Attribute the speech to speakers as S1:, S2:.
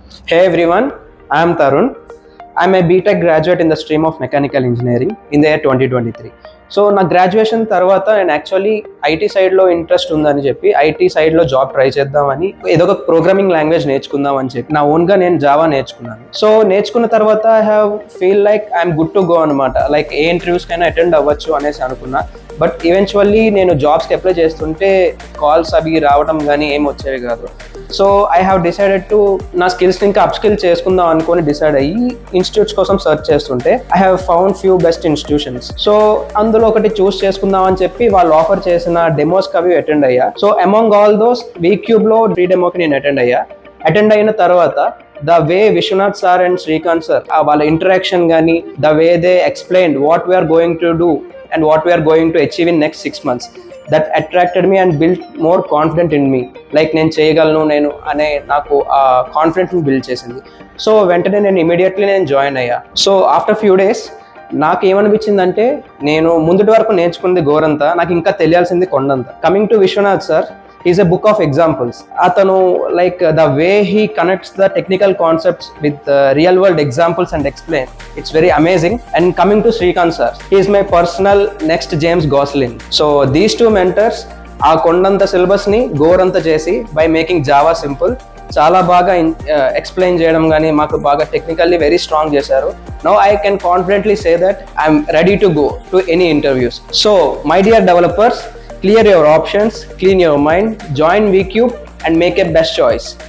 S1: Hey everyone, I am Tarun. I'm a BTech graduate in the stream of Mechanical Engineering in the year 2023. So నా graduation తర్వాత నేను actually IT సైడ్లో interest ఉందని చెప్పి IT సైడ్లో job try చేద్దామని ఏదో ఒక ప్రోగ్రామింగ్ లాంగ్వేజ్ నేర్చుకుందాం అని చెప్పి నా ఓన్గా నేను జావా నేర్చుకున్నాను. సో నేర్చుకున్న తర్వాత I have feel like I'm good to go అనమాట. లైక్ ఏ ఇంటర్వ్యూస్కైనా అటెండ్ అవ్వచ్చు అనేసి అనుకున్నా. బట్ ఈవెన్చువల్లీ నేను జాబ్స్కి అప్లై చేస్తుంటే కాల్స్ అవి రావడం కానీ ఏం వచ్చేవి కాదు. So I have decided to నా స్కిల్స్ని ఇంకా అప్ స్కిల్ చేసుకుందాం అనుకొని డిసైడ్ అయ్యి ఇన్స్టిట్యూట్స్ కోసం సెర్చ్ చేస్తుంటే I have found few best institutions. So అందులో ఒకటి చూస్ చేసుకుందాం అని చెప్పి వాళ్ళు ఆఫర్ చేసిన డెమోస్కి అవి అటెండ్ అయ్యా. సో అమాంగ్ ఆల్ దోస్ వీక్యూబ్లో ప్రీ డెమోకి నేను అటెండ్ అయిన తర్వాత the way Vishwanath sir and Srikanth sir వాళ్ళ ఇంటరాక్షన్ కానీ the way they explain what we are going to do and what we are going to achieve in next 6 months, that attracted me and build more confident in me. Like నేను చేయగలను నేను అనే నాకు ఆ కాన్ఫిడెంట్ని build చేసింది. So వెంటనే నేను ఇమీడియట్లీ జాయిన్ అయ్యా. సో ఆఫ్టర్ ఫ్యూ డేస్ నాకు ఏమనిపించిందంటే నేను ముందుటి వరకు నేర్చుకుంది గోరంతా, నాకు ఇంకా తెలియాల్సింది కొండంతా. Coming to Vishwanath sir, is a book of examples. అతను like the way he connects the technical concepts with real world examples and explain, it's very amazing. And coming to Srikanth sir, he's my personal next James Gosling. So these two mentors ఆ కొండంత సిలబస్ని గోరంతా చేసి by making Java simple చాలా బాగా explain చేయడం కానీ మాకు బాగా టెక్నికల్లీ వెరీ స్ట్రాంగ్ చేశారు. Now I can confidently say that I'm ready to go to any interviews. So my dear developers, clear your options, clean your mind, join VCube and make a best choice.